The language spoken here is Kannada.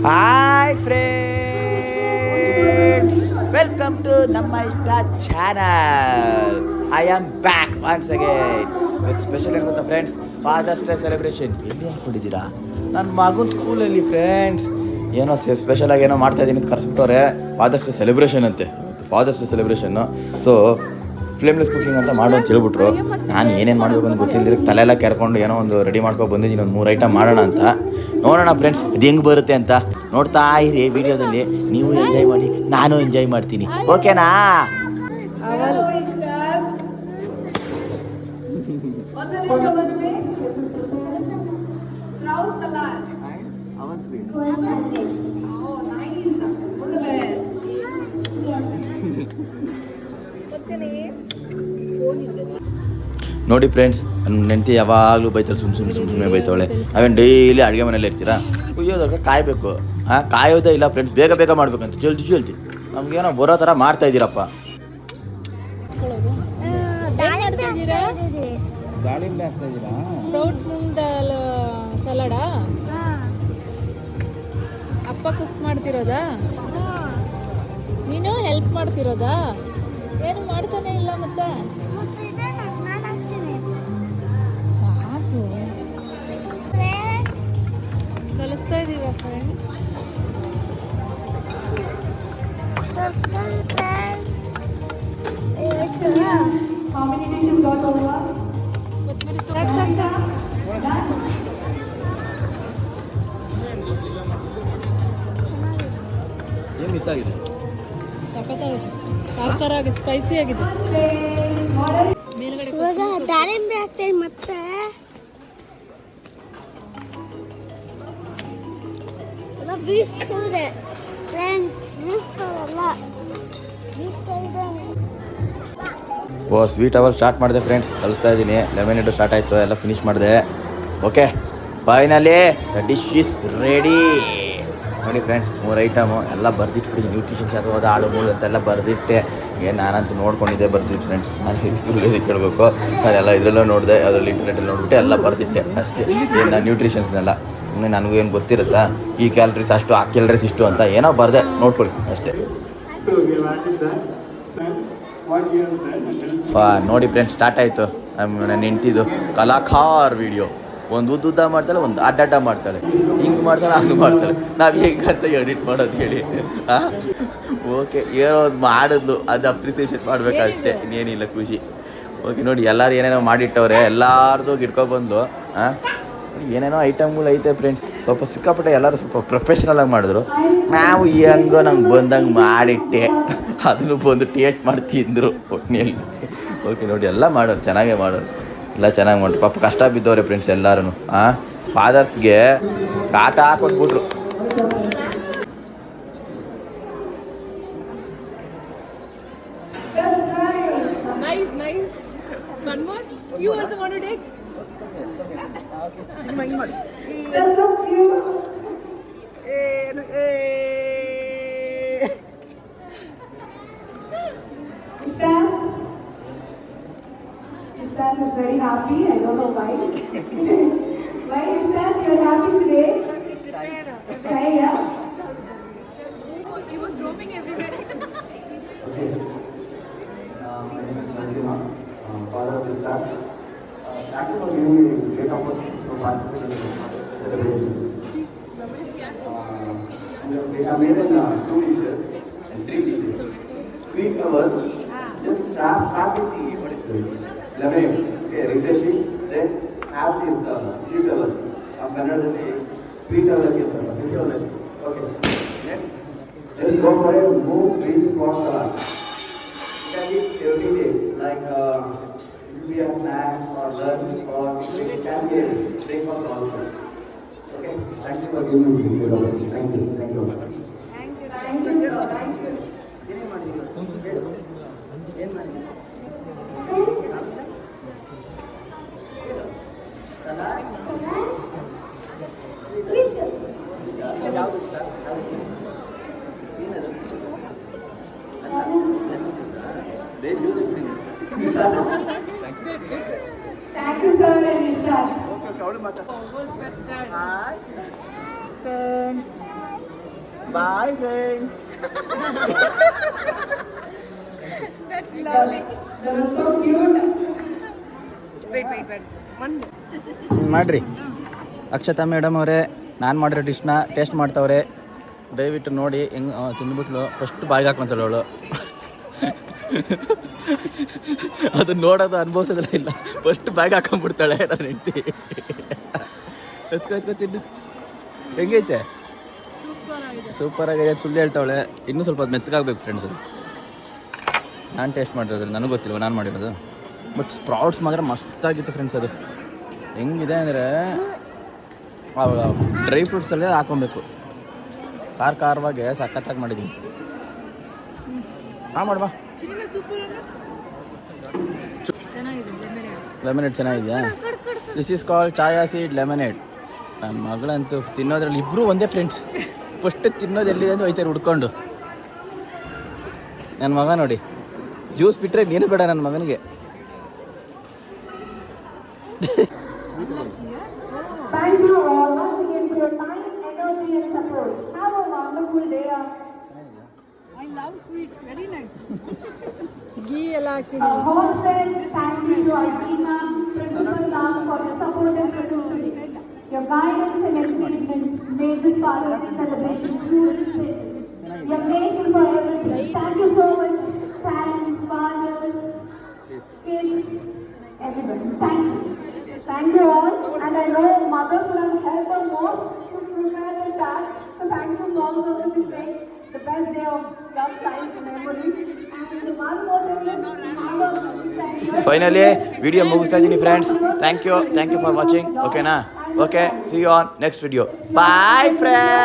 ಹಾಯ್ ಫ್ರೆಂಡ್ಸ್, ವೆಲ್ಕಮ್ ಟು ನಮ್ಮ ಇಷ್ಟ channel. I am back once again with special. ಏನು ಗೊತ್ತಾ ಫ್ರೆಂಡ್ಸ್, ಫಾದರ್ಸ್ ಡೇ ಸೆಲೆಬ್ರೇಷನ್. ಎಲ್ಲಿ ಅಂದ್ಕೊಂಡಿದ್ದೀರಾ? ನನ್ನ ಮಗನ ಸ್ಕೂಲಲ್ಲಿ ಫ್ರೆಂಡ್ಸ್. ಏನೋ ಸ್ಪೆಷಲಾಗಿ ಏನೋ ಮಾಡ್ತಾ ಇದ್ದೀನಿ ಅಂತ ಕರೆಸ್ಬಿಟ್ಟವ್ರೆ. ಫಾದರ್ಸ್ ಡೇ ಸೆಲೆಬ್ರೇಷನ್ ಅಂತೆ, ಫಾದರ್ಸ್ ಡೇ ಸೆಲೆಬ್ರೇಷನ್ನು. ಸೊ ಫ್ಲೇಮ್ಲೆಸ್ ಕುಕಿಂಗ್ ಅಂತ ಮಾಡು ಅಂತ ಹೇಳ್ಬಿಟ್ರು. ನಾನು ಏನೇನು ಮಾಡಬೇಕು ಅಂತ ಗೊತ್ತಿಲ್ಲದ್ರೆ ತಲೆಯೆಲ್ಲ ಕೆರ್ಕೊಂಡು ಏನೋ ಒಂದು ರೆಡಿ ಮಾಡ್ಕೊಂಡು ಬಂದಿದ್ದೀನಿ. ಒಂದು 3 ಐಟಮ್ ಮಾಡೋಣ ಅಂತ. ನೋಡೋಣ ಫ್ರೆಂಡ್ಸ್ ಇದು ಹೆಂಗೆ ಬರುತ್ತೆ ಅಂತ. ನೋಡ್ತಾ ಇರಿ ವಿಡಿಯೋದಲ್ಲಿ. ನೀವು ಎಂಜಾಯ್ ಮಾಡಿ, ನಾನು ಎಂಜಾಯ್ ಮಾಡ್ತೀನಿ. ಓಕೆನಾ? ನೋಡಿ ಫ್ರೆಂಡ್ಸ್, ನನ್ನ ನೆಂಟಿ ಯಾವಾಗಲೂ ಬೈತಾಳೆ, ಸುಮ್ಮನೆ ಬೈತಾಳೆ. ಅವೇನು ಡೈಲಿ ಅಡುಗೆ ಮನೇಲಿ ಇರ್ತೀರಾ? ಕುಯ್ಯೋದಾಗ ಕಾಯಬೇಕು. ಕಾಯೋದೇ ಇಲ್ಲ ಫ್ರೆಂಡ್ಸ್, ಬೇಗ ಬೇಗ ಮಾಡ್ಬೇಕಂತ ಜಲ್ದಿ ನಮ್ಗೇನೋ ಬರೋ ಥರ ಮಾಡ್ತಾ ಇದ್ದೀರಪ್ಪ. ದಾಳಿಂಬೆ ಹಾಕ್ತಾ ಇದ್ದೀರಾ? ಸ್ಪ್ರೌಟ್ ಮುಂದಲ ಸಲಾಡಾ? ಅಪ್ಪ ಕುಕ್ ಮಾಡ್ತಿರೋದಾ? ನೀನು ಹೆಲ್ಪ್ ಮಾಡ್ತಿರೋದಾ? ಏನು ಮಾಡ್ತಾನೆ ಇಲ್ಲ ಮತ್ತೆ? ಸಾಕು, ಕಲಿಸ್ತಾ ಇದೀವ ಫ್ರೆಂಡ್ಸ್. ಏನು ಮಿಸ್ ಆಗಿದೆ? ಸಖತ್ತಾಗಿದೆ, ಖಾರ ಆಗಿದೆ, ಸ್ಪೈಸಿ ಆಗಿದೆ. ಮೇಲ್ಗಡೆ ದಾಳಿಂಬೆ ಹಾಕ್ತೇವೆ ಮತ್ತೆ ಬೀಸ್ತಿದೆ ಫ್ರೆಂಡ್ಸ್, ಬೀಸ್ತಾ ಇದ್ದಾನೆ. ಓ ಸ್ವೀಟ್ ಅವರ್ ಸ್ಟಾರ್ಟ್ ಮಾಡಿದೆ ಫ್ರೆಂಡ್ಸ್, ಕಲಿಸ್ತಾ ಇದ್ದೀನಿ. ಲೆಮನೇಡ್ ಸ್ಟಾರ್ಟ್ ಆಯಿತು, ಎಲ್ಲ ಫಿನಿಶ್ ಮಾಡಿದೆ. Okay, finally the dish is ready. ನೋಡಿ ಫ್ರೆಂಡ್ಸ್, 3 ಐಟಮು ಎಲ್ಲ ಬರೆದಿಟ್ಬಿಡಿ. ನ್ಯೂಟ್ರಿಷನ್ಸ್ ಅಥವಾ ಆಳು ಮೂಳು ಅಂತೆಲ್ಲ ಬರೆದಿಟ್ಟೆ. ಏನು ನಾನಂತೂ ನೋಡ್ಕೊಂಡಿದ್ದೆ, ಬರ್ದಿದ್ದು ಫ್ರೆಂಡ್ಸ್. ನಾನು ಹೆಲ್ಸ್ಗೆ ಕೇಳಬೇಕು, ನಾನೆಲ್ಲ ಇದರಲ್ಲೂ ನೋಡಿದೆ, ಅದರಲ್ಲಿ ಇಂಟರ್ನೆಟಲ್ಲಿ ನೋಡಿಬಿಟ್ಟು ಎಲ್ಲ ಬರೆದಿಟ್ಟೆ ಅಷ್ಟೇ. ಏನು ನ್ಯೂಟ್ರಿಷನ್ಸ್ನೆಲ್ಲ ನನಗೂ ಏನು ಗೊತ್ತಿರುತ್ತಾ, ಈ ಕ್ಯಾಲರೀಸ್ ಅಷ್ಟು, ಆ ಕ್ಯಾಲರೀಸ್ ಇಷ್ಟು ಅಂತ ಏನೋ ಬರೆದೆ, ನೋಡ್ಕೊಳ್ಳಿ ಅಷ್ಟೇ. ನೋಡಿ ಫ್ರೆಂಡ್ಸ್, ಸ್ಟಾರ್ಟ್ ಆಯಿತು ನನ್ನ ಹೆಂಡ್ತಿದು ಕಲಾಕಾರ್ ವಿಡಿಯೋ. ಒಂದು ಉದ್ದ ಮಾಡ್ತಾಳೆ, ಒಂದು ಅಡ್ಡ ಮಾಡ್ತಾಳೆ, ಹಿಂಗೆ ಮಾಡ್ತಾಳೆ, ಹಂಗೆ ಮಾಡ್ತಾಳೆ. ನಾವು ಹೇಗಂತ ಎಡಿಟ್ ಮಾಡೋದು ಹೇಳಿ? ಓಕೆ, ಏನೋ ಒಂದು ಮಾಡಿದ್ಲು, ಅದು ಅಪ್ರಿಸಿಯೇಷನ್ ಮಾಡಬೇಕಷ್ಟೇ, ಇನ್ನೇನಿಲ್ಲ, ಖುಷಿ. ಓಕೆ ನೋಡಿ, ಎಲ್ಲರೂ ಏನೇನೋ ಮಾಡಿಟ್ಟವ್ರೆ, ಎಲ್ಲಾರ್ದು ಗಿಡ್ಕೊಬಂದು ಏನೇನೋ ಐಟಮ್ಗಳು ಐತೆ ಫ್ರೆಂಡ್ಸ್. ಸ್ವಲ್ಪ ಸಿಕ್ಕಾಪಟ್ಟೆ ಎಲ್ಲರೂ ಸ್ವಲ್ಪ ಪ್ರೊಫೆಷ್ನಲಾಗಿ ಮಾಡಿದ್ರು. ನಾವು ಹೆಂಗೋ ನಂಗೆ ಬಂದಂಗೆ ಮಾಡಿಟ್ಟೆ, ಅದನ್ನು ಬಂದು ಟೇಸ್ಟ್ ಮಾಡಿ ತಿಂದರು ಒಟ್ಟಿನಲ್ಲಿ. ಓಕೆ ನೋಡಿ, ಎಲ್ಲ ಮಾಡೋರು, ಚೆನ್ನಾಗೇ ಮಾಡೋರು, ಎಲ್ಲ ಚೆನ್ನಾಗಿ ಮಾಡ್ರು. ಪಾಪ ಕಷ್ಟ ಬಿದ್ದವ್ರೆ ಫ್ರೆಂಡ್ಸ್ ಎಲ್ಲರೂ. ಫಾದರ್ಸ್ಗೆ ಕಾಟ ಹಾಕ್ಕೊಟ್ಬಿಟ್ರು. Istan is very happy. I don't know why. Why Istan, you are happy today? Shy, yeah? He was roaming everywhere. Okay. My name is Nazima, father of Istan. Thank you for giving me a great opportunity to participate in the celebration. We have made 2 dishes and 3 dishes. Sweet covers, just start with the lemonade, okay, refreshing. Then have this sweet cover. Kannadದಲ್ಲಿ sweet cover okay. Next, just go for a move green corn salad. You can eat every day, like it will be a snack or lunch, or it can be a breakfast also. Okay, thank you for giving me this opportunity. Thank you. Thank you, sir. Thank you. Thank you, sir, and Mr. Hi. Bye friends. That's lovely. That was so cute. Wait. One more. ಮಾಡಿರಿ. ಅಕ್ಷತಾ ಮೇಡಮ್ ಅವರೇ ನಾನು ಮಾಡಿರೋ ಡಿಶ್ನ ಟೇಸ್ಟ್ ಮಾಡ್ತಾವ್ರೆ. ದಯವಿಟ್ಟು ನೋಡಿ ಹೆಂಗೆ ತಿಂದ್ಬಿಟ್ಲು. ಫಸ್ಟ್ ಬಾಯಿಗೆ ಹಾಕೊಂತಾಳೆ ಅವಳು. ಅದು ನೋಡೋದು ಅನುಭವಿಸೋದಿಲ್ಲ ಇಲ್ಲ. ಫಸ್ಟ್ ಬಾಯಿಗೆ ಹಾಕೊಂಡ್ಬಿಡ್ತಾಳೆ ನನ್ನ ಹೆಂಡತಿ. ಎತ್ಕೊ ತಿನ್ನು. ಹೆಂಗೈತೆ? ಸೂಪರ್ ಆಗಿದೆ. ಸುಳ್ಳು ಹೇಳ್ತಾವಳೆ. ಇನ್ನೂ ಸ್ವಲ್ಪ ಮೆತ್ತಗಾಗಬೇಕು ಫ್ರೆಂಡ್ಸ್. ಅದು ನಾನು ಟೇಸ್ಟ್ ಮಾಡಿರೋದು ನನಗೆ ಗೊತ್ತಿಲ್ವ ನಾನು ಮಾಡಿರೋದು. ಬಟ್ ಸ್ಪ್ರೌಟ್ಸ್ ಮಾತ್ರ ಮಸ್ತಾಗಿತ್ತು ಫ್ರೆಂಡ್ಸ್. ಅದು ಹೆಂಗಿದೆ ಅಂದರೆ ಅವಾಗ ಡ್ರೈ ಫ್ರೂಟ್ಸಲ್ಲೇ ಹಾಕೊಬೇಕು. ಖಾರವಾಗಿ ಸಖತ್ತಾಗಿ ಮಾಡಿದ್ದೀನಿ. ಹಾಂ ಮಾಡುವ. ಲೆಮನೇಡ್ ಚೆನ್ನಾಗಿದೆಯಾ? This is call chia seed lemonade. ನನ್ನ ಮಗಳಂತೂ ತಿನ್ನೋದ್ರಲ್ಲಿ ಇಬ್ಬರು ಒಂದೇ ಫ್ರೆಂಡ್ಸ್. ಫಸ್ಟ್ ತಿನ್ನೋದು ಎಲ್ಲಿದೆ ಅಂತ ಹೋಯ್ತಾರೆ ಹುಡ್ಕೊಂಡು. ನನ್ನ ಮಗ ನೋಡಿ ಜ್ಯೂಸ್ ಬಿಟ್ಟರೆ ನೀನು ಬೇಡ ನನ್ನ ಮಗನಿಗೆ. Thank you all once again for your time, energy and support. Have a wonderful day. I love sweets. Very nice. ಘೀ ಎಲ್ಲ ಹಾಕಿದ್ದೀನಿ. Wholesale, thank you to our team, principal ma'am, for your support and productivity. Your guidance and encouragement made this part of this celebration truly special. You are grateful for everything. Thank you so much, parents, fathers, kids, everybody. Thank you. Thank you all. And I know mothers will have helped her most to prepare the task. So thank you, moms, for this day. The best day of love, science, and memory. And one more thing, finally video ಮುಗಿಸ್ತಾ ಇದ್ದೀನಿ friends. Thank you for watching. ಓಕೆನಾ? Okay, see you on next video. Bye friends.